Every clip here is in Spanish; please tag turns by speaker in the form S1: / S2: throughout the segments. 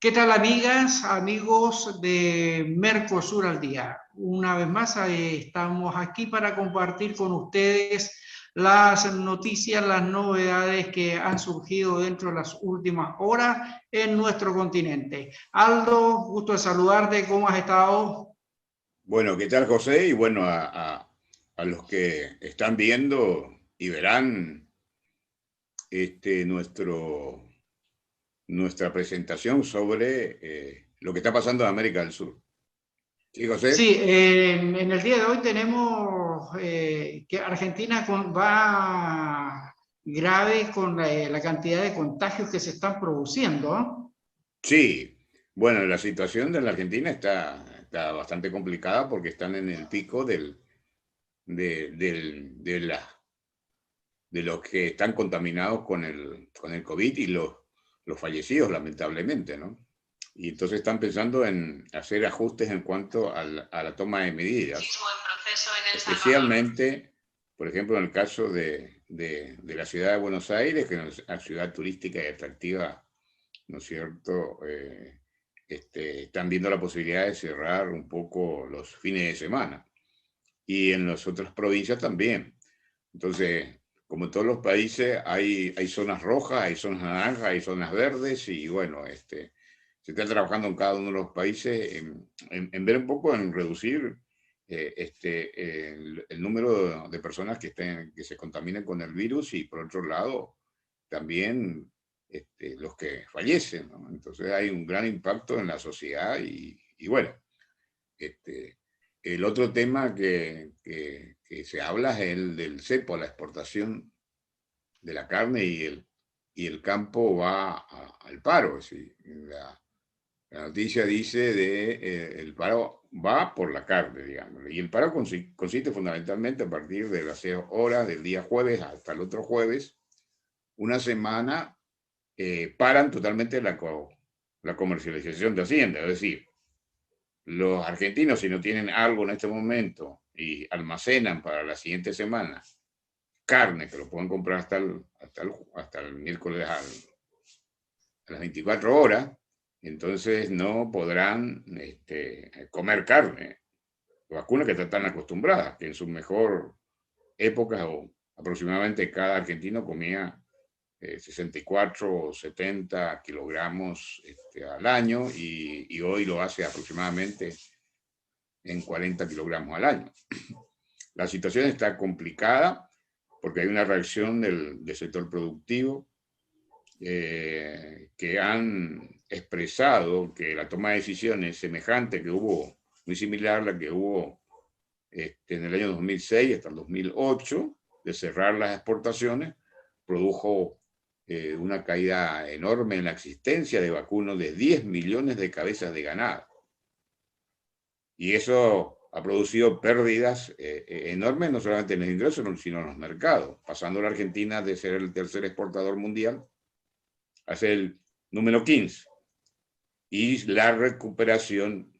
S1: ¿Qué tal, amigas, amigos de Mercosur al Día? Una vez más, estamos aquí para compartir con ustedes las noticias, las novedades que han surgido dentro de las últimas horas en nuestro continente. Aldo, gusto de saludarte, ¿cómo has estado?
S2: Bueno, ¿qué tal, José? Y bueno, a los que están viendo y verán nuestra presentación sobre lo que está pasando en América del Sur. ¿Sí, José?
S1: Sí, en el día de hoy tenemos que Argentina va grave con la cantidad de contagios que se están produciendo, ¿no?
S2: Sí. Bueno, la situación de la Argentina está bastante complicada porque están en el pico de los que están contaminados con el COVID y los fallecidos, lamentablemente, ¿no? Y entonces están pensando en hacer ajustes en cuanto a la toma de medidas, especialmente, por ejemplo, en el caso de la ciudad de Buenos Aires, que es una ciudad turística y atractiva, ¿no es cierto? Están viendo la posibilidad de cerrar un poco los fines de semana. Y en las otras provincias también. Entonces, como en todos los países, hay zonas rojas, hay zonas naranjas, hay zonas verdes, y bueno, se está trabajando en cada uno de los países en ver un poco, en reducir el número de personas que se contaminen con el virus, y por otro lado, también los que fallecen, ¿no? Entonces hay un gran impacto en la sociedad y bueno, este, el otro tema que se habla es el del cepo, la exportación de la carne, y el campo va al paro. Es decir, la noticia dice el paro va por la carne, digamos. Y el paro consiste fundamentalmente a partir de las 6 horas del día jueves hasta el otro jueves, una semana, paran totalmente la comercialización de Hacienda. Es decir, los argentinos, si no tienen algo en este momento y almacenan para la siguiente semana carne, que lo pueden comprar hasta el miércoles a las 24 horas, entonces no podrán comer carne. Vacunas que están tan acostumbradas, que en su mejor época, o aproximadamente cada argentino comía 64 o 70 kilogramos al año, y hoy lo hace aproximadamente en 40 kilogramos al año. La situación está complicada porque hay una reacción del sector productivo, que han expresado que la toma de decisiones semejante que hubo, muy similar a la que hubo en el año 2006 hasta el 2008, de cerrar las exportaciones, produjo una caída enorme en la existencia de vacunos de 10 millones de cabezas de ganado. Y eso ha producido pérdidas enormes, no solamente en los ingresos, sino en los mercados, pasando la Argentina de ser el tercer exportador mundial a ser el número 15. Y la recuperación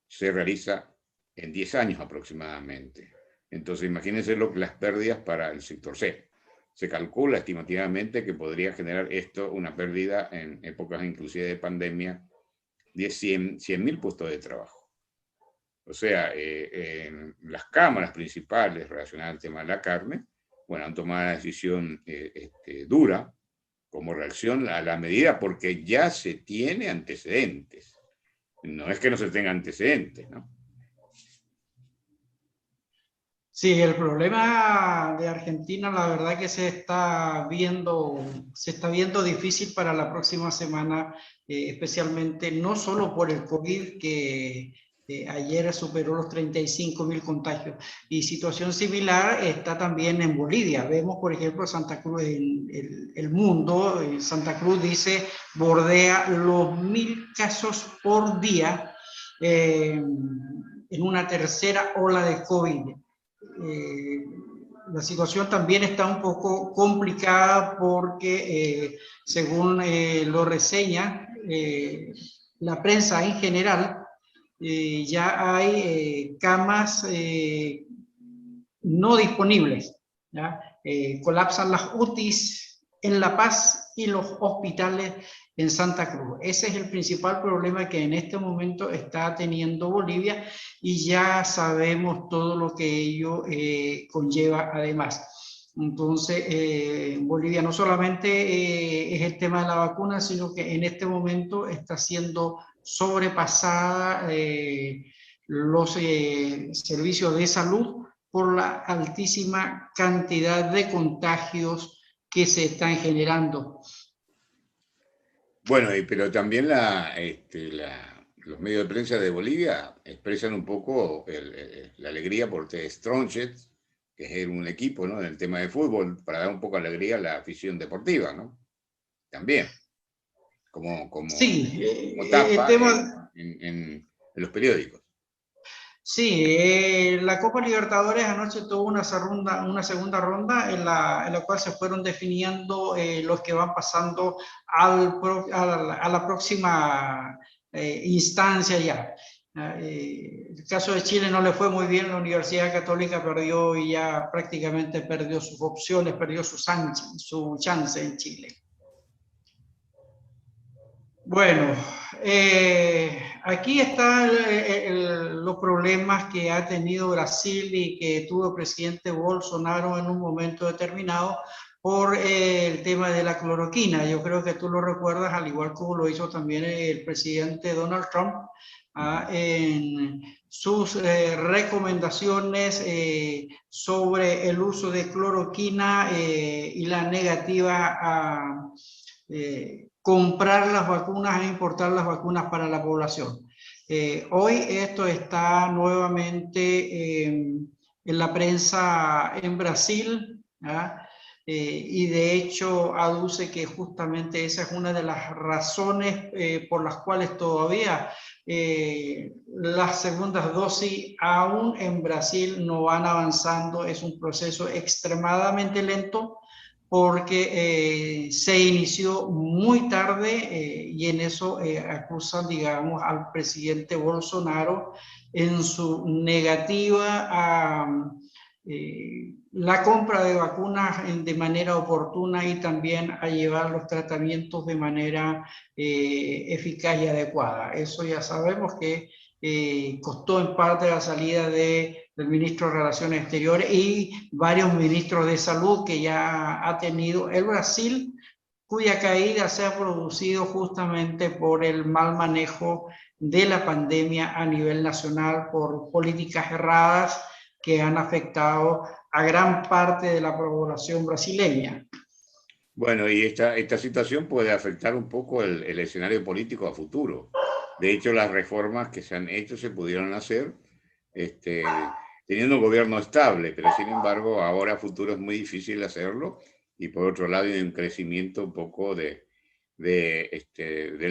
S2: se realiza en 10 años aproximadamente. Entonces, imagínense las pérdidas para el sector C. Se calcula estimativamente que podría generar esto una pérdida en épocas inclusive de pandemia de 100.000 puestos de trabajo. O sea, las cámaras principales relacionadas al tema de la carne, bueno, han tomado una decisión dura como reacción a la medida, porque ya se tiene antecedentes. No es que no se tenga antecedentes, ¿no?
S1: Sí, el problema de Argentina, la verdad que se está viendo difícil para la próxima semana, especialmente no solo por el COVID, que ayer superó los 35.000 contagios, y situación similar está también en Bolivia. Vemos, por ejemplo, Santa Cruz, el mundo, Santa Cruz dice, bordea los 1.000 casos por día en una tercera ola de COVID. La situación también está un poco complicada porque, según lo reseña la prensa en general, ya hay camas no disponibles, ¿ya? Colapsan las UTIs, en La Paz y los hospitales en Santa Cruz. Ese es el principal problema que en este momento está teniendo Bolivia y ya sabemos todo lo que ello conlleva además. Entonces, Bolivia no solamente es el tema de la vacuna, sino que en este momento está siendo sobrepasada los servicios de salud por la altísima cantidad de contagios que se están generando.
S2: Bueno, pero también los medios de prensa de Bolivia expresan un poco la alegría por The Strongest, que es un equipo, ¿no?, en el tema de fútbol, para dar un poco de alegría a la afición deportiva, ¿no? También, como
S1: Sí, el
S2: tapa
S1: tema...
S2: en los periódicos.
S1: Sí, la Copa Libertadores anoche tuvo una segunda ronda en la cual se fueron definiendo los que van pasando a la próxima instancia ya. El caso de Chile no le fue muy bien, la Universidad Católica perdió y ya prácticamente perdió sus opciones, perdió su chance en Chile. Bueno, aquí están los problemas que ha tenido Brasil y que tuvo el presidente Bolsonaro en un momento determinado por el tema de la cloroquina. Yo creo que tú lo recuerdas, al igual como lo hizo también el presidente Donald Trump, en sus recomendaciones sobre el uso de cloroquina y la negativa a comprar las vacunas e importar las vacunas para la población. Hoy esto está nuevamente en la prensa en Brasil, y de hecho aduce que justamente esa es una de las razones por las cuales todavía las segundas dosis aún en Brasil no van avanzando. Es un proceso extremadamente lento porque se inició muy tarde y en eso acusan, digamos, al presidente Bolsonaro en su negativa a la compra de vacunas de manera oportuna y también a llevar los tratamientos de manera eficaz y adecuada. Eso ya sabemos que costó en parte la salida del ministro de Relaciones Exteriores y varios ministros de salud que ya ha tenido el Brasil, cuya caída se ha producido justamente por el mal manejo de la pandemia a nivel nacional, por políticas erradas que han afectado a gran parte de la población brasileña.
S2: Bueno, y esta situación puede afectar un poco el escenario político a futuro. De hecho, las reformas que se han hecho se pudieron hacer teniendo un gobierno estable, pero sin embargo ahora a futuro es muy difícil hacerlo, y por otro lado hay un crecimiento un poco del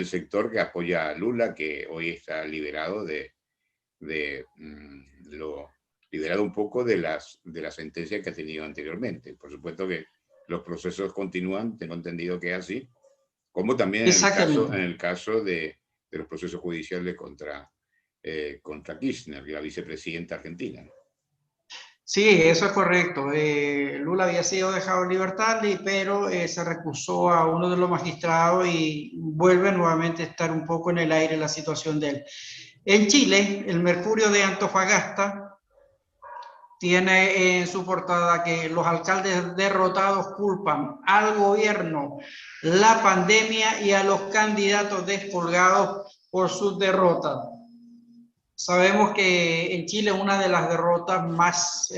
S2: sector que apoya a Lula, que hoy está liberado liberado un poco de la sentencia que ha tenido anteriormente. Por supuesto que los procesos continúan, tengo entendido que es así, como también en el caso de los procesos judiciales contra Kirchner, la vicepresidenta argentina.
S1: Sí, eso es correcto. Lula había sido dejado en libertad, pero se recusó a uno de los magistrados y vuelve nuevamente a estar un poco en el aire la situación de él. En Chile, el Mercurio de Antofagasta tiene en su portada que los alcaldes derrotados culpan al gobierno, la pandemia y a los candidatos descolgados por sus derrotas. Sabemos que en Chile una de las derrotas más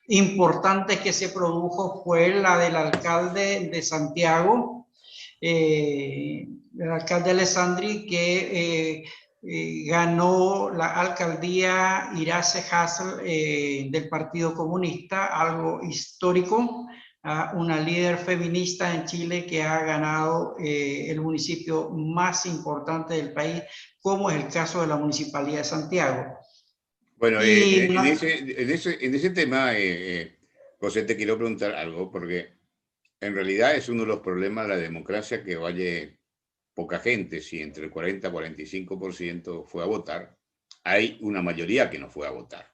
S1: importantes que se produjo fue la del alcalde de Santiago, el alcalde Alessandri, que ganó la alcaldía Irace Hassel del Partido Comunista, algo histórico, una líder feminista en Chile que ha ganado el municipio más importante del país, como es el caso de la Municipalidad de Santiago.
S2: Bueno, en ese tema, José, te quiero preguntar algo, porque en realidad es uno de los problemas de la democracia, que vaya poca gente. Si entre el 40 y 45% fue a votar, hay una mayoría que no fue a votar.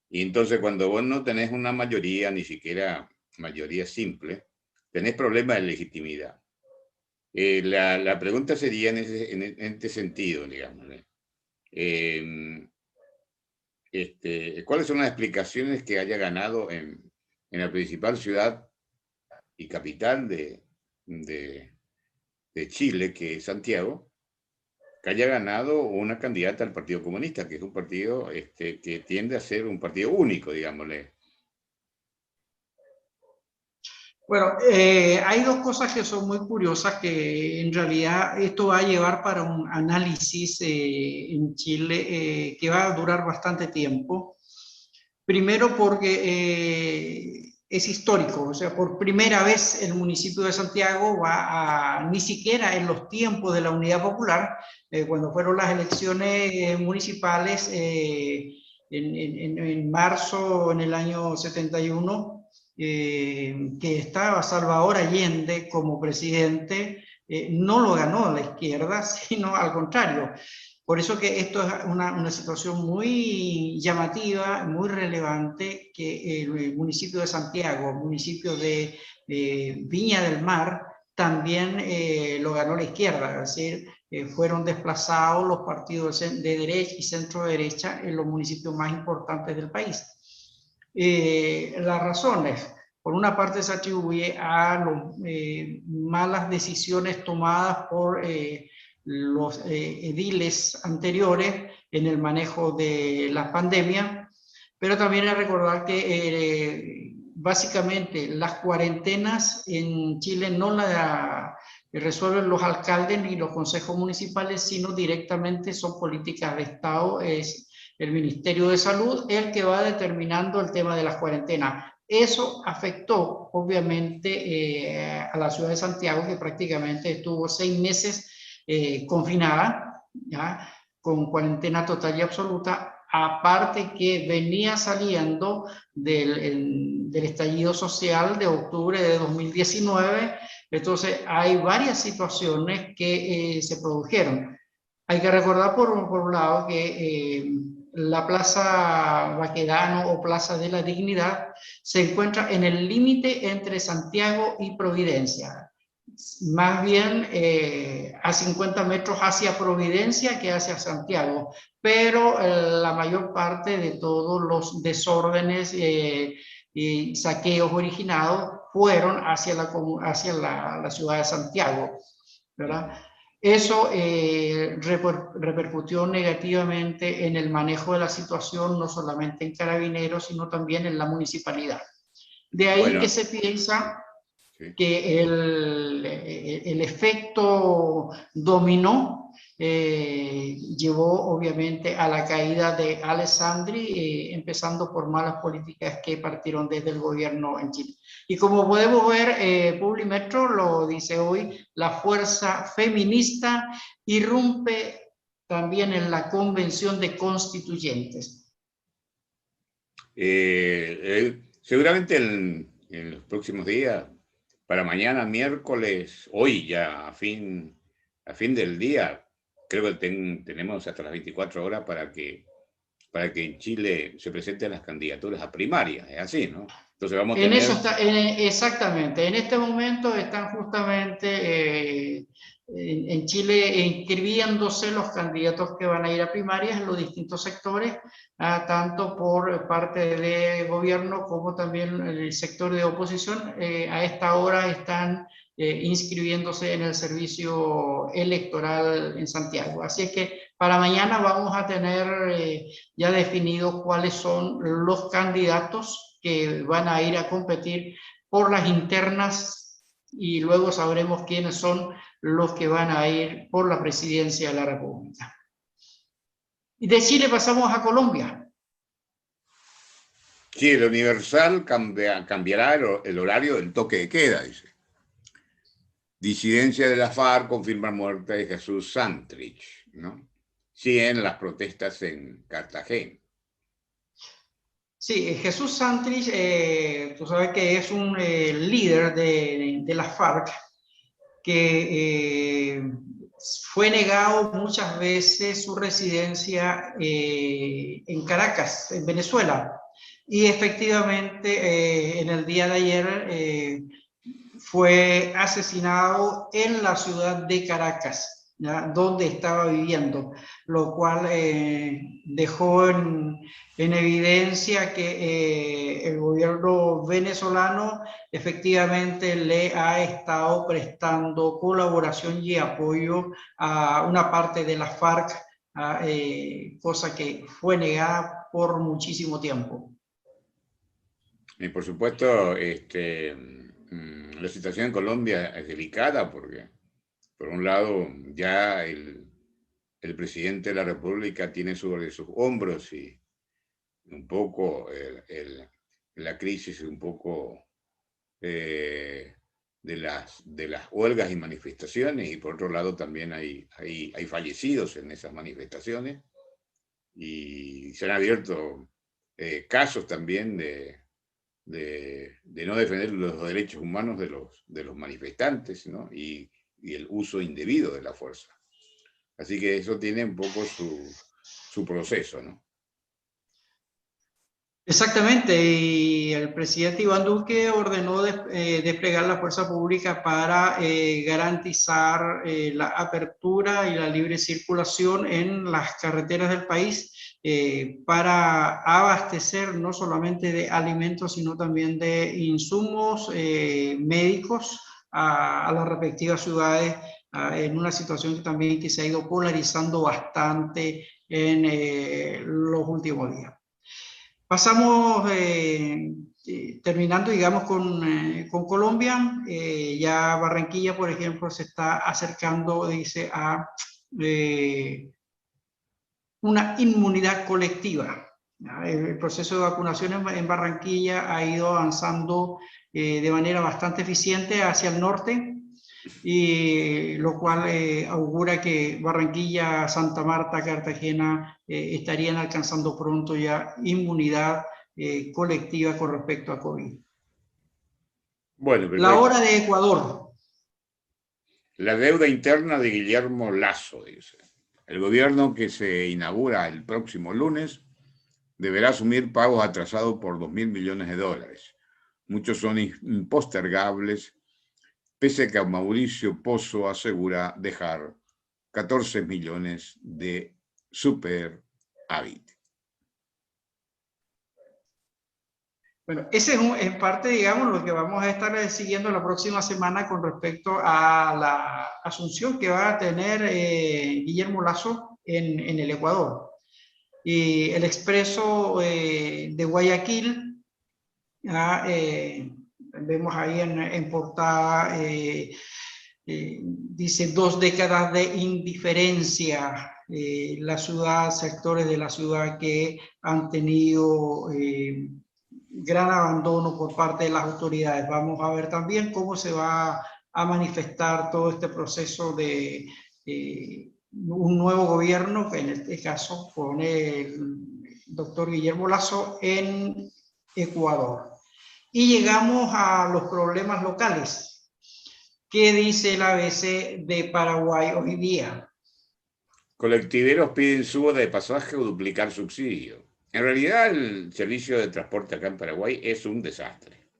S2: Y entonces cuando vos no tenés una mayoría, ni siquiera mayoría simple, tenés problemas de legitimidad. La pregunta sería en este sentido, digamos. ¿Cuáles son las explicaciones que haya ganado en la principal ciudad y capital de Chile, que es Santiago, que haya ganado una candidata al Partido Comunista, que es un partido que tiende a ser un partido único, digámosle?
S1: Bueno, hay dos cosas que son muy curiosas, que en realidad esto va a llevar para un análisis en Chile que va a durar bastante tiempo. Primero porque es histórico, o sea, por primera vez el municipio de Santiago ni siquiera en los tiempos de la Unidad Popular, cuando fueron las elecciones municipales en marzo en el año 71, que estaba Salvador Allende como presidente, no lo ganó la izquierda, sino al contrario. Por eso que esto es una situación muy llamativa, muy relevante, que el municipio de Santiago, el municipio de Viña del Mar, también lo ganó la izquierda, es decir, fueron desplazados los partidos de derecha y centro derecha en los municipios más importantes del país. Las razones, por una parte, se atribuye a malas decisiones tomadas por los ediles anteriores en el manejo de la pandemia, pero también hay que recordar que básicamente las cuarentenas en Chile no las resuelven los alcaldes ni los consejos municipales, sino directamente son políticas de Estado, es el Ministerio de Salud el que va determinando el tema de las cuarentenas. Eso afectó, obviamente, a la ciudad de Santiago, que prácticamente estuvo 6 meses confinada, ¿ya? Con cuarentena total y absoluta, aparte que venía saliendo del estallido social de octubre de 2019, entonces hay varias situaciones que se produjeron. Hay que recordar por un lado que la Plaza Baquedano o Plaza de la Dignidad se encuentra en el límite entre Santiago y Providencia, más bien a 50 metros hacia Providencia que hacia Santiago, pero la mayor parte de todos los desórdenes y saqueos originados fueron hacia la ciudad de Santiago, ¿verdad? Eso repercutió negativamente en el manejo de la situación, no solamente en Carabineros, sino también en la municipalidad. De ahí que se piensa que el efecto dominó llevó obviamente a la caída de Alessandri, empezando por malas políticas que partieron desde el gobierno en Chile. Y como podemos ver, Publimetro lo dice hoy, la fuerza feminista irrumpe también en la convención de constituyentes.
S2: Seguramente en los próximos días, para mañana, miércoles, hoy ya a fin del día, creo que tenemos hasta las 24 horas para que en Chile se presenten las candidaturas a primarias, es así, ¿no? Entonces vamos a tener...
S1: Eso está, exactamente, en este momento están justamente en Chile inscribiéndose los candidatos que van a ir a primarias en los distintos sectores, tanto por parte del gobierno como también el sector de oposición. A esta hora están inscribiéndose en el servicio electoral en Santiago. Así es que para mañana vamos a tener ya definidos cuáles son los candidatos que van a ir a competir por las internas y luego sabremos quiénes son los que van a ir por la presidencia de la República. Y de Chile pasamos a Colombia.
S2: Sí, el Universal cambiará el horario del toque de queda, dice. Disidencia de la FARC confirma muerte de Jesús Santrich, ¿no? Sí, en las protestas en Cartagena.
S1: Sí, Jesús Santrich, tú sabes que es un líder de la FARC que fue negado muchas veces su residencia en Caracas, en Venezuela. Y efectivamente, en el día de ayer fue asesinado en la ciudad de Caracas, ¿ya? Donde estaba viviendo, lo cual dejó en evidencia que el gobierno venezolano efectivamente le ha estado prestando colaboración y apoyo a una parte de la FARC, cosa que fue negada por muchísimo tiempo.
S2: Y por supuesto, la situación en Colombia es delicada porque, por un lado, ya el presidente de la República tiene sobre sus hombros y un poco la crisis, un poco de las huelgas y manifestaciones, y por otro lado también hay fallecidos en esas manifestaciones, y se han abierto casos también de no defender los derechos humanos de los manifestantes, ¿no? Y el uso indebido de la fuerza. Así que eso tiene un poco su proceso, ¿no?
S1: Exactamente, y el presidente Iván Duque ordenó desplegar la fuerza pública para garantizar la apertura y la libre circulación en las carreteras del país, para abastecer no solamente de alimentos, sino también de insumos médicos a las respectivas ciudades, en una situación que también que se ha ido polarizando bastante en los últimos días. Pasamos, terminando, digamos, con Colombia. Ya Barranquilla, por ejemplo, se está acercando, dice, a una inmunidad colectiva. El proceso de vacunación en Barranquilla ha ido avanzando de manera bastante eficiente hacia el norte, y lo cual augura que Barranquilla, Santa Marta, Cartagena estarían alcanzando pronto ya inmunidad colectiva con respecto a COVID.
S2: Bueno,
S1: La
S2: perfecto.
S1: hora de Ecuador.
S2: La deuda interna de Guillermo Lasso, dice. El gobierno que se inaugura el próximo lunes deberá asumir pagos atrasados por 2.000 millones de dólares. Muchos son impostergables, pese a que Mauricio Pozo asegura dejar 14 millones de superávit.
S1: Bueno, ese es en parte, digamos, lo que vamos a estar siguiendo la próxima semana con respecto a la asunción que va a tener Guillermo Lasso en el Ecuador. Y el Expreso de Guayaquil, vemos ahí en portada, dice 2 décadas de indiferencia. La ciudad, sectores de la ciudad que han tenido gran abandono por parte de las autoridades. Vamos a ver también cómo se va a manifestar todo este proceso de un nuevo gobierno, que en este caso pone el doctor Guillermo Lasso en Ecuador. Y llegamos a los problemas locales. ¿Qué dice el ABC de Paraguay hoy día?
S2: Colectiveros piden suba de pasaje o duplicar subsidio. En realidad, el servicio de transporte acá en Paraguay es un desastre.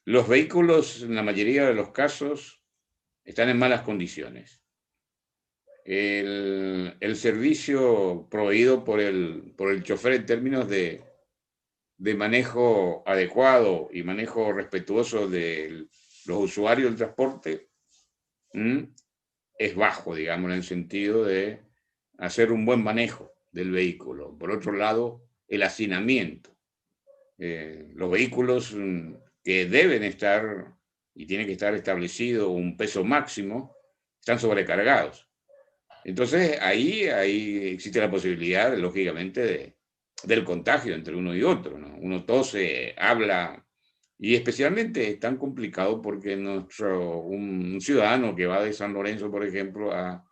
S2: Los vehículos, en la mayoría de los casos, están en malas condiciones. El servicio proveído por el chofer en términos de manejo adecuado y manejo respetuoso de los usuarios del transporte es bajo, digamos, en el sentido de hacer un buen manejo del vehículo. Por otro lado, el hacinamiento. Los vehículos que deben estar y tiene que estar establecido un peso máximo, están sobrecargados. Entonces ahí existe la posibilidad, lógicamente, del contagio entre uno y otro, ¿no? Uno tose, habla, y especialmente es tan complicado porque un ciudadano que va de San Lorenzo, por ejemplo, a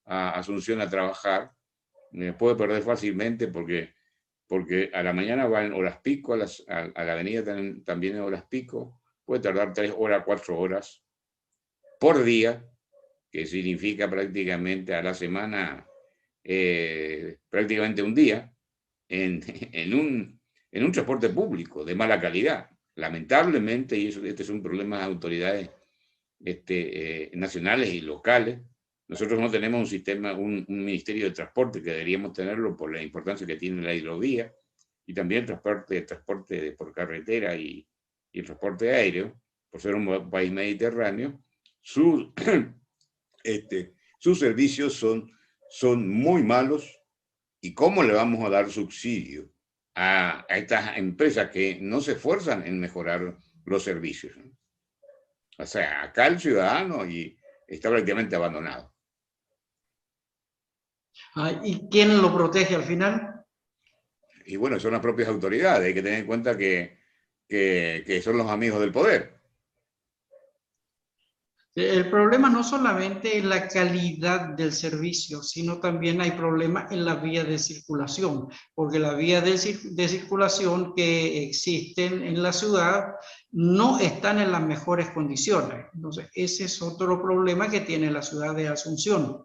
S2: Asunción a trabajar, puede perder fácilmente porque a la mañana va en horas pico, a la avenida también en horas pico, puede tardar 3 horas, 4 horas por día, que significa prácticamente a la semana, prácticamente un día, en en un transporte público de mala calidad. Lamentablemente, y este es un problema de autoridades nacionales y locales, nosotros no tenemos un sistema, un ministerio de transporte que deberíamos tenerlo por la importancia que tiene la hidrovía y también el transporte por carretera y el transporte aéreo, por ser un país mediterráneo. Sus servicios son muy malos. ¿Y cómo le vamos a dar subsidio a estas empresas que no se esfuerzan en mejorar los servicios? O sea, acá el ciudadano está prácticamente abandonado.
S1: ¿Y quién lo protege al final?
S2: Y bueno, son las propias autoridades. Hay que tener en cuenta que son los amigos del poder.
S1: El problema no solamente es la calidad del servicio, sino también hay problemas en la vía de circulación, porque las vías de circulación que existen en la ciudad no están en las mejores condiciones. Entonces, ese es otro problema que tiene la ciudad de Asunción.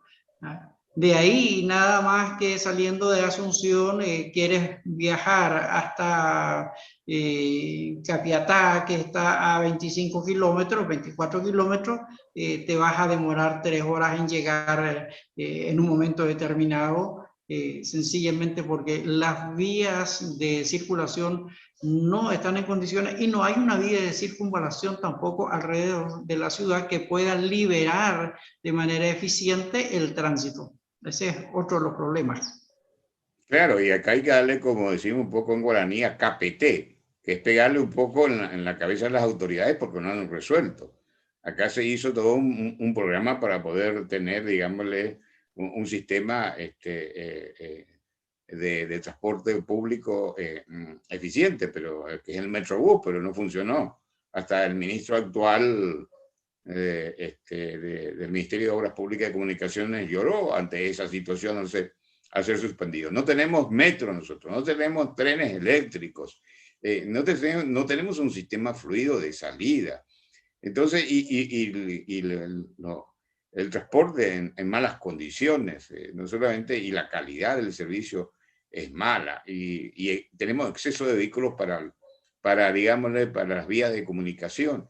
S1: De ahí, nada más que saliendo de Asunción, quieres viajar hasta Capiatá, que está a 25 kilómetros, 24 kilómetros, te vas a demorar 3 horas en llegar en un momento determinado, sencillamente porque las vías de circulación no están en condiciones y no hay una vía de circunvalación tampoco alrededor de la ciudad que pueda liberar de manera eficiente el tránsito. Ese es otro de los problemas.
S2: Claro, y acá hay que darle, como decimos un poco en guaraní, a capete, que es pegarle un poco en la cabeza de las autoridades porque no han resuelto. Acá se hizo todo un programa para poder tener, digámosle, un sistema de transporte público eficiente, pero que es el Metrobús, pero no funcionó. Hasta el ministro actual del Ministerio de Obras Públicas y Comunicaciones lloró ante esa situación al ser suspendido. No tenemos metro nosotros, no tenemos trenes eléctricos, no tenemos un sistema fluido de salida. Entonces, el transporte en malas condiciones, no solamente, y la calidad del servicio es mala, y tenemos exceso de vehículos digámosle, para las vías de comunicación,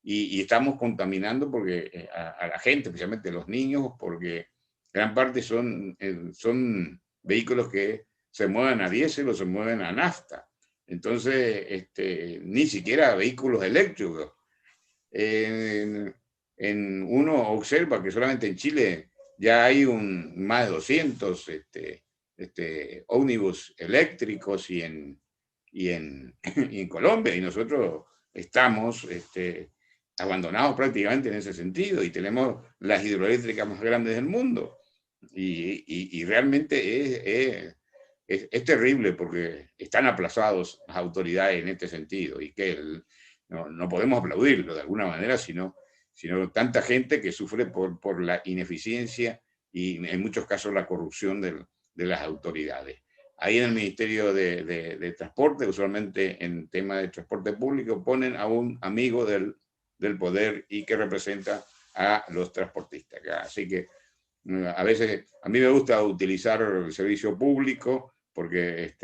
S2: y estamos contaminando porque a la gente, especialmente los niños, porque gran parte son vehículos que se mueven a diésel o se mueven a nafta. Entonces, ni siquiera vehículos eléctricos. Uno observa que solamente en Chile ya hay más de 200 ómnibus eléctricos y en Colombia, y nosotros estamos abandonados prácticamente en ese sentido, y tenemos las hidroeléctricas más grandes del mundo, y realmente es terrible porque están aplazados las autoridades en este sentido, y que no podemos aplaudirlo de alguna manera, sino tanta gente que sufre por la ineficiencia y en muchos casos la corrupción de las autoridades. Ahí en el Ministerio de Transporte, usualmente en tema de transporte público, ponen a un amigo del poder y que representa a los transportistas. Así que a veces a mí me gusta utilizar el servicio público porque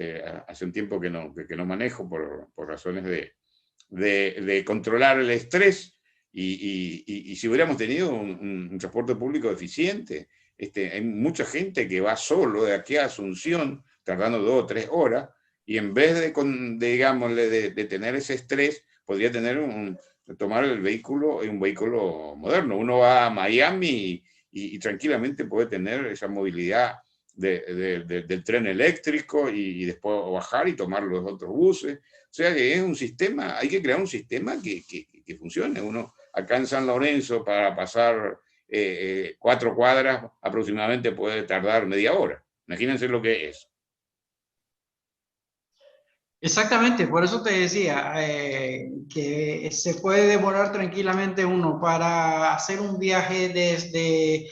S2: hace un tiempo que no manejo por razones de controlar el estrés, y si hubiéramos tenido un transporte público eficiente, hay mucha gente que va solo de aquí a Asunción tardando 2 o 3 horas, y en vez de tener ese estrés, podría tomar un vehículo moderno. Uno va a Miami y tranquilamente puede tener esa movilidad del tren eléctrico y después bajar y tomar los otros buses. O sea que es un sistema, hay que crear un sistema que funcione. Uno acá en San Lorenzo, para pasar 4 cuadras aproximadamente puede tardar media hora. Imagínense lo que es.
S1: Exactamente, por eso te decía que se puede demorar tranquilamente uno para hacer un viaje desde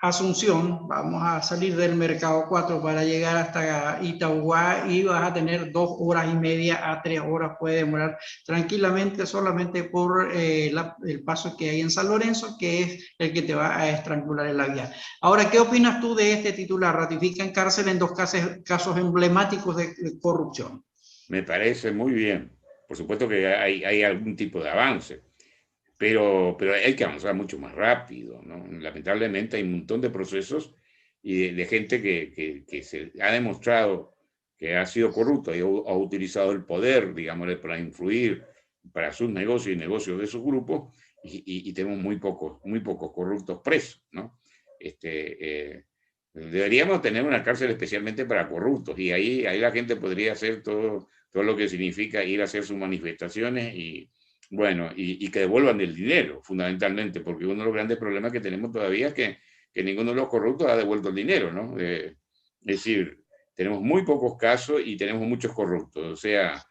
S1: Asunción, vamos a salir del Mercado 4 para llegar hasta Itauguá y vas a tener 2 horas y media a 3 horas, puede demorar tranquilamente solamente por el paso que hay en San Lorenzo, que es el que te va a estrangular en la vía. Ahora, ¿qué opinas tú de este titular? Ratifican cárcel en 2 casos emblemáticos de corrupción.
S2: Me parece muy bien. Por supuesto que hay algún tipo de avance, pero hay que avanzar mucho más rápido, ¿no? Lamentablemente hay un montón de procesos y de gente que se ha demostrado que ha sido corrupto y ha utilizado el poder, digámosle, para influir para sus negocios y negocios de sus grupos, y tenemos muy pocos corruptos presos, ¿no? Deberíamos tener una cárcel especialmente para corruptos, y ahí la gente podría hacer todo lo que significa ir a hacer sus manifestaciones y, bueno, y que devuelvan el dinero, fundamentalmente, porque uno de los grandes problemas que tenemos todavía es que ninguno de los corruptos ha devuelto el dinero, ¿no? Es decir, tenemos muy pocos casos y tenemos muchos corruptos, o sea,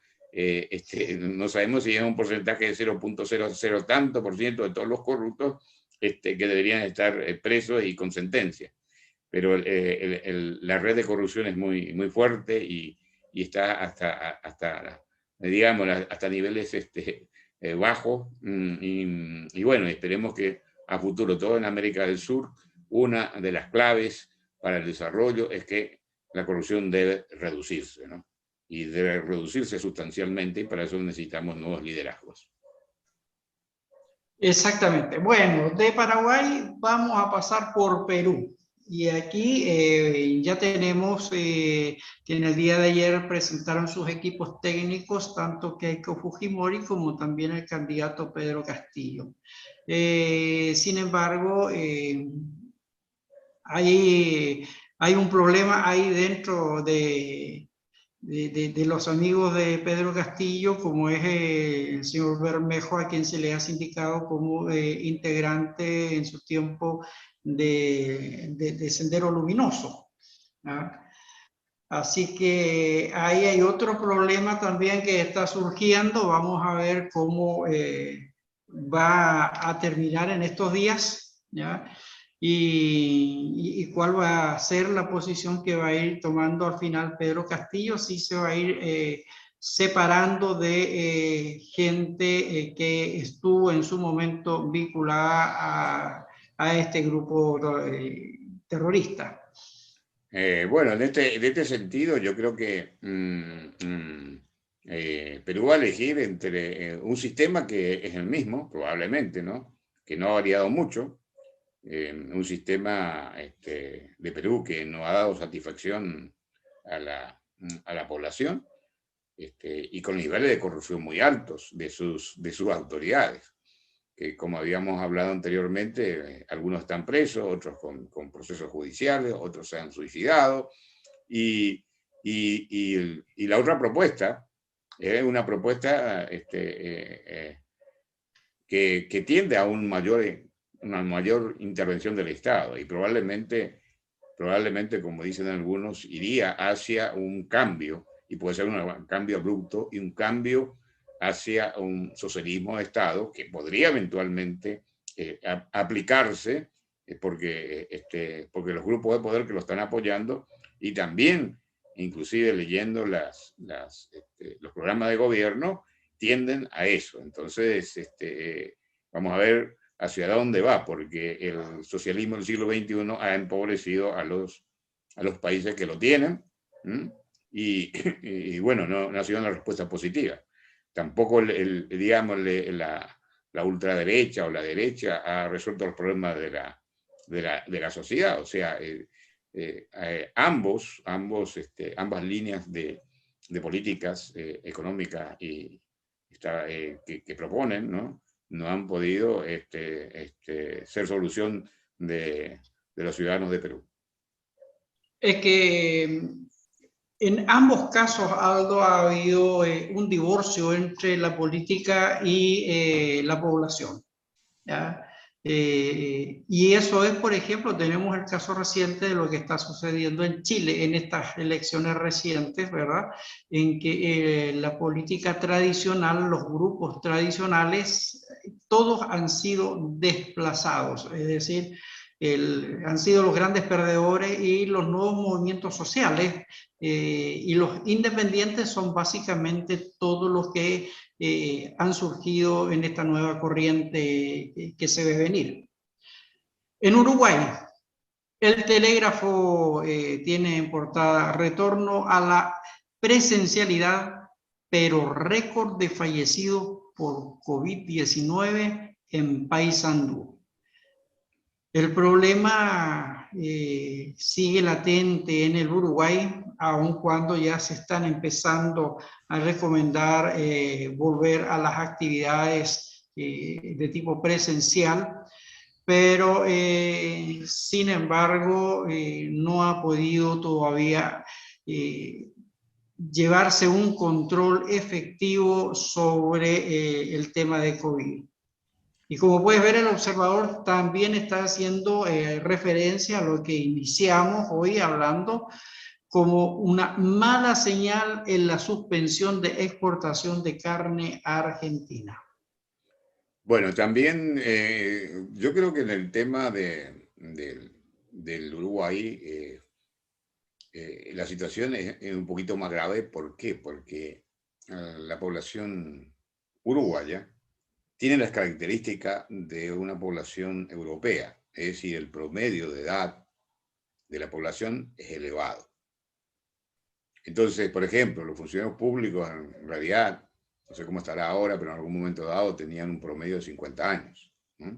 S2: no sabemos si es un porcentaje de 0.00 tanto por ciento de todos los corruptos que deberían estar presos y con sentencia. Pero la red de corrupción es muy fuerte y está digamos, hasta niveles bajos. Y bueno, esperemos que a futuro, todo en América del Sur, una de las claves para el desarrollo es que la corrupción debe reducirse, ¿no? Y debe reducirse sustancialmente, y para eso necesitamos nuevos liderazgos.
S1: Exactamente. Bueno, de Paraguay vamos a pasar por Perú. Y aquí ya tenemos que en el día de ayer presentaron sus equipos técnicos, tanto Keiko Fujimori como también el candidato Pedro Castillo. Sin embargo, hay un problema ahí dentro de los amigos de Pedro Castillo, como es el señor Bermejo, a quien se le ha indicado como integrante en su tiempo de Sendero Luminoso, ¿ah? Así que ahí hay otro problema también que está surgiendo. Vamos a ver cómo va a terminar en estos días, ¿ya? Y cuál va a ser la posición que va a ir tomando al final Pedro Castillo, si se va a ir separando de gente que estuvo en su momento vinculada a este grupo terrorista.
S2: Bueno, en este sentido, yo creo que Perú va a elegir entre un sistema que es el mismo, probablemente, ¿no? Que no ha variado mucho, un sistema de Perú que no ha dado satisfacción a la población, y con niveles de corrupción muy altos de sus autoridades, que, como habíamos hablado anteriormente, algunos están presos, otros con procesos judiciales, otros se han suicidado, y la otra propuesta es una propuesta que tiende a una mayor intervención del Estado, y probablemente, como dicen algunos, iría hacia un cambio, y puede ser un cambio abrupto y un cambio hacia un socialismo de Estado que podría eventualmente aplicarse, porque los grupos de poder que lo están apoyando, y también, inclusive leyendo los programas de gobierno, tienden a eso. Entonces, vamos a ver hacia dónde va, porque el socialismo del siglo XXI ha empobrecido a los países que lo tienen, y bueno, no ha sido una respuesta positiva. Tampoco digamos, la ultraderecha o la derecha ha resuelto los problemas de la sociedad. O sea, ambas líneas de políticas económicas que proponen, no han podido ser solución de los ciudadanos de Perú.
S1: Es que en ambos casos, Aldo, ha habido un divorcio entre la política y la población, ¿ya? Y eso es, por ejemplo, tenemos el caso reciente de lo que está sucediendo en Chile en estas elecciones recientes, ¿verdad? En que la política tradicional, los grupos tradicionales, todos han sido desplazados, es decir, han sido los grandes perdedores, y los nuevos movimientos sociales y los independientes son básicamente todos los que han surgido en esta nueva corriente que se ve venir. En Uruguay, el Telégrafo tiene en portada retorno a la presencialidad, pero récord de fallecidos por COVID-19 en Paysandú. El problema sigue latente en el Uruguay, aun cuando ya se están empezando a recomendar volver a las actividades de tipo presencial, pero sin embargo no ha podido todavía llevarse un control efectivo sobre el tema de COVID. Y como puedes ver, el observador también está haciendo referencia a lo que iniciamos hoy hablando como una mala señal en la suspensión de exportación de carne a Argentina.
S2: Bueno, también yo creo que en el tema del Uruguay la situación es un poquito más grave. ¿Por qué? Porque la población uruguaya tiene las características de una población europea, es decir, el promedio de edad de la población es elevado. Entonces, por ejemplo, los funcionarios públicos en realidad, no sé cómo estará ahora, pero en algún momento dado tenían un promedio de 50 años, ¿no?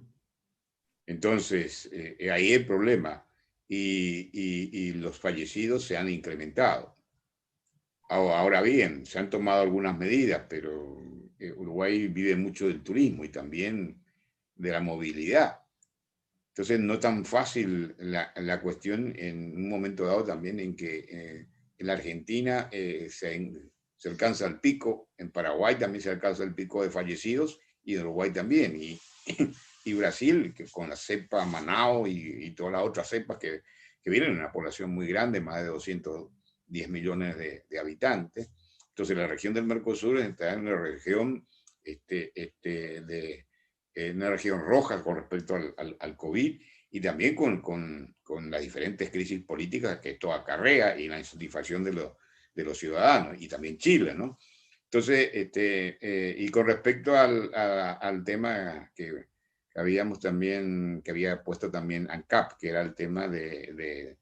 S2: Entonces, ahí el problema. Y los fallecidos se han incrementado. Ahora bien, se han tomado algunas medidas, pero Uruguay vive mucho del turismo y también de la movilidad. Entonces, no tan fácil la cuestión en un momento dado también en que en la Argentina se alcanza el pico, en Paraguay también se alcanza el pico de fallecidos, y en Uruguay también. Y Brasil, que con la cepa Manaus y todas las otras cepas que vienen en una población muy grande, más de 210 millones de habitantes. Entonces, la región del Mercosur está en una región, una región roja con respecto al COVID, y también con las diferentes crisis políticas que esto acarrea y la insatisfacción de los ciudadanos, y también Chile, ¿no? Entonces, y con respecto al tema que habíamos también, que había puesto también ANCAP, que era el tema de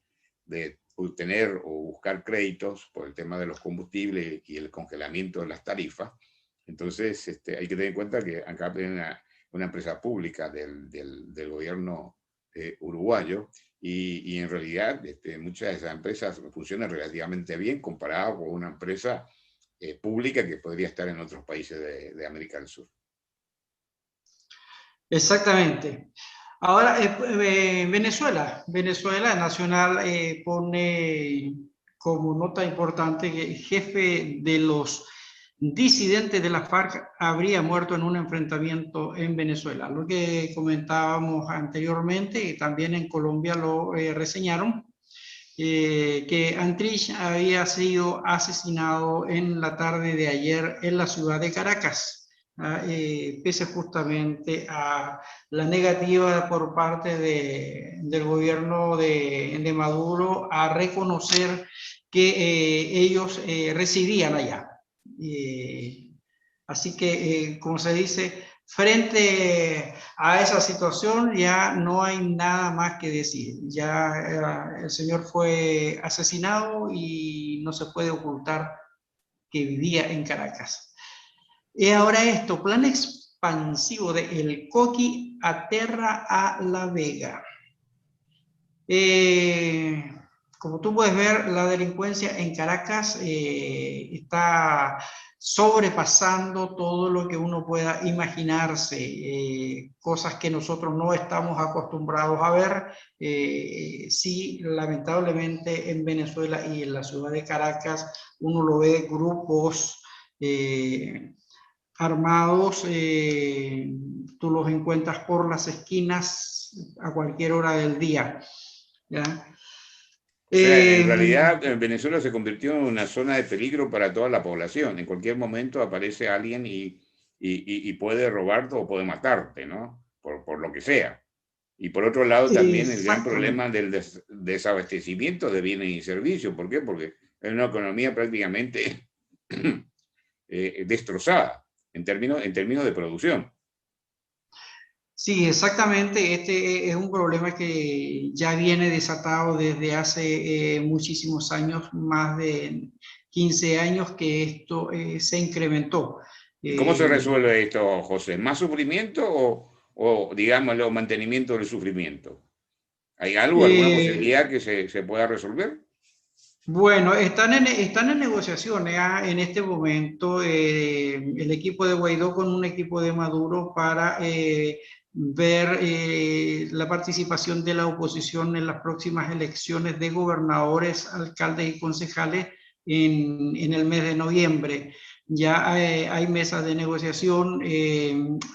S2: obtener o buscar créditos por el tema de los combustibles y el congelamiento de las tarifas. Entonces, hay que tener en cuenta que ANCAP es una empresa pública del gobierno uruguayo, y en realidad muchas de esas empresas funcionan relativamente bien comparado con una empresa pública que podría estar en otros países de América del Sur.
S1: Exactamente. Ahora, Venezuela Nacional pone como nota importante que el jefe de los disidentes de la FARC habría muerto en un enfrentamiento en Venezuela. Lo que comentábamos anteriormente, y también en Colombia lo reseñaron, que Antrich había sido asesinado en la tarde de ayer en la ciudad de Caracas. Pese justamente a la negativa por parte del gobierno de Maduro a reconocer que ellos residían allá. Así que, como se dice, frente a esa situación ya no hay nada más que decir. Ya el señor fue asesinado y no se puede ocultar que vivía en Caracas. Y ahora esto, plan expansivo de El Coqui aterra a La Vega. Como tú puedes ver, la delincuencia en Caracas está sobrepasando todo lo que uno pueda imaginarse, cosas que nosotros no estamos acostumbrados a ver. Sí, lamentablemente en Venezuela y en la ciudad de Caracas uno lo ve, grupos armados, tú los encuentras por las esquinas a cualquier hora del día, ¿ya?
S2: O sea, en realidad Venezuela se convirtió en una zona de peligro para toda la población. En cualquier momento aparece alguien y puede robarte o puede matarte, ¿no? Por lo que sea. Y por otro lado también el gran
S1: Exactamente.
S2: problema del desabastecimiento de bienes y servicios. ¿Por qué? Porque es una economía prácticamente destrozada en términos de producción.
S1: Sí, exactamente. Este es un problema que ya viene desatado desde hace muchísimos años, más de 15 años que esto se incrementó.
S2: ¿Y cómo se
S1: Eh,
S2: resuelve esto, José? ¿Más sufrimiento digámoslo, mantenimiento del sufrimiento? ¿Hay algo, alguna
S1: eh,
S2: posibilidad que se pueda resolver?
S1: Bueno, están en negociaciones en este momento el equipo de Guaidó con un equipo de Maduro para ver la participación de la oposición en las próximas elecciones de gobernadores, alcaldes y concejales en el mes de noviembre. Ya hay mesas de negociación,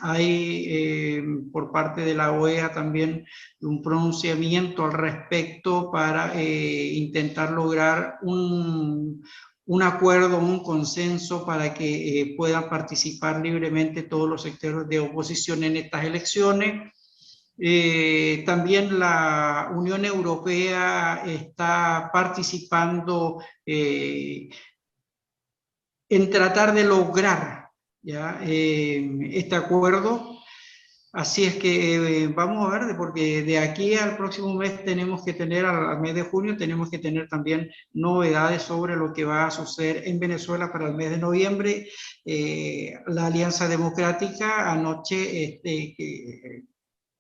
S1: hay por parte de la OEA también un pronunciamiento al respecto para intentar lograr un acuerdo, un consenso para que puedan participar libremente todos los sectores de oposición en estas elecciones. También la Unión Europea está participando en tratar de lograr ¿ya? Este acuerdo. Así es que vamos a ver, porque de aquí al próximo mes tenemos que tener, al mes de junio, tenemos que tener también novedades sobre lo que va a suceder en Venezuela para el mes de noviembre. La Alianza Democrática anoche,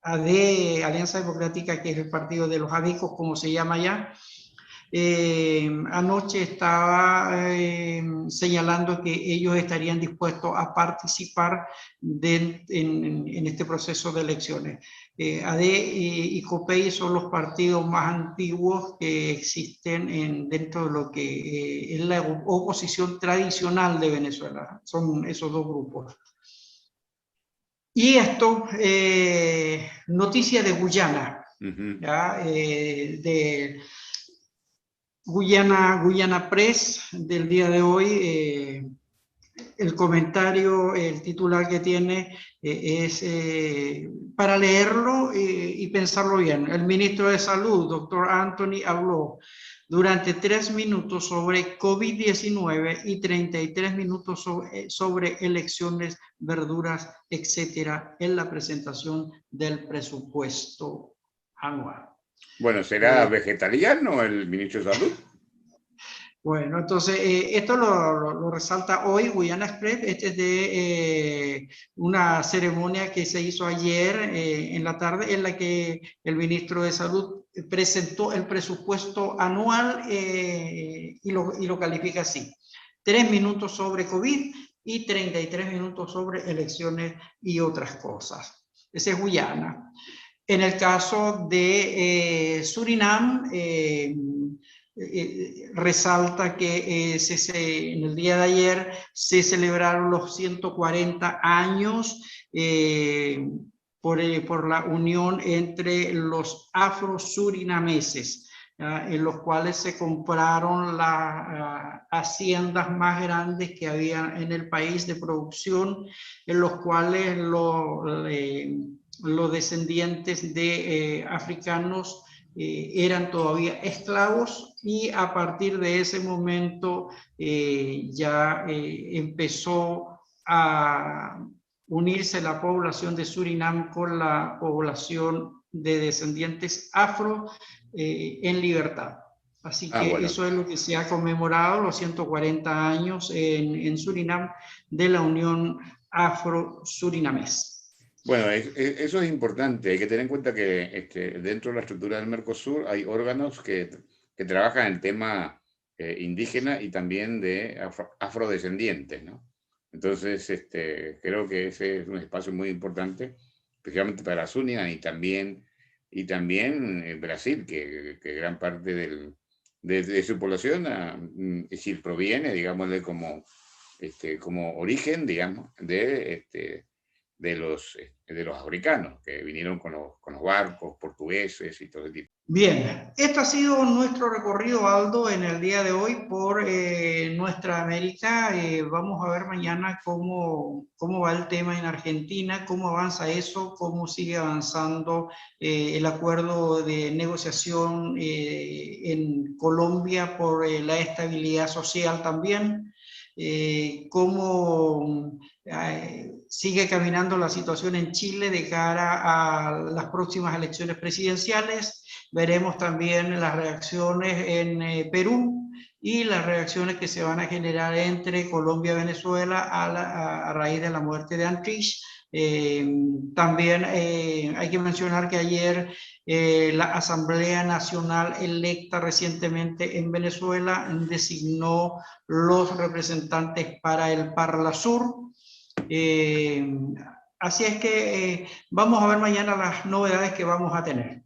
S1: AD, Alianza Democrática, que es el partido de los adicos, como se llama ya, anoche estaba señalando que ellos estarían dispuestos a participar en este proceso de elecciones. AD y COPEI son los partidos más antiguos que existen dentro de lo que es la oposición tradicional de Venezuela. Son esos dos grupos. Y esto, noticia de Guyana,
S2: Ujú.
S1: ¿ya? De Guyana Press del día de hoy, el comentario, el titular que tiene es para leerlo y pensarlo bien. El ministro de Salud, doctor Anthony, habló durante 3 minutos sobre COVID-19 y 33 minutos sobre elecciones, verduras, etcétera, en la presentación del presupuesto anual.
S2: Bueno, ¿será
S1: Eh,
S2: vegetariano el ministro de Salud?
S1: Bueno, entonces esto lo resalta hoy Guyana Express. Este es de una ceremonia que se hizo ayer en la tarde en la que el ministro de Salud presentó el presupuesto anual y lo califica así. 3 minutos sobre COVID y 33 minutos sobre elecciones y otras cosas. Ese es Guyana. En el caso de Surinam, resalta que en el día de ayer se celebraron los 140 años por la unión entre los afro-surinameses, en los cuales se compraron las haciendas más grandes que había en el país de producción, en los cuales los descendientes de africanos eran todavía esclavos y a partir de ese momento ya empezó a unirse la población de Surinam con la población de descendientes afro en libertad. Así
S2: Ah,
S1: que
S2: bueno.
S1: eso es lo que se ha conmemorado, los 140 años en Surinam de la Unión Afro-Surinamés.
S2: Bueno, eso es importante. Hay que tener en cuenta que dentro de la estructura del Mercosur hay órganos que trabajan el tema indígena y también de afrodescendientes, ¿no? Entonces, creo que ese es un espacio muy importante, especialmente para Surinam y también Brasil, que gran parte de su población es decir, proviene, digámosle, como origen, digamos, de los africanos que vinieron con los barcos portugueses y todo ese tipo.
S1: Bien, esto ha sido nuestro recorrido, Aldo, en el día de hoy por nuestra América. Vamos a ver mañana cómo va el tema en Argentina, cómo avanza eso, cómo sigue avanzando el acuerdo de negociación en Colombia por la estabilidad social también. Cómo sigue caminando la situación en Chile de cara a las próximas elecciones presidenciales. Veremos también las reacciones en Perú y las reacciones que se van a generar entre Colombia y Venezuela a raíz de la muerte de Antrich. También hay que mencionar que ayer la Asamblea Nacional electa recientemente en Venezuela designó los representantes para el Parlasur. Así es que vamos a ver mañana las novedades que vamos a tener.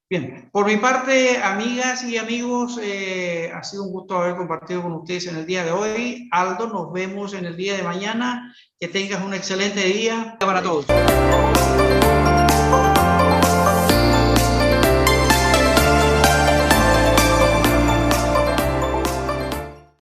S1: Bien, por mi parte, amigas y amigos, ha sido un gusto haber compartido con ustedes en el día de hoy. Aldo, nos vemos en el día de mañana. Que tengas un excelente día para todos.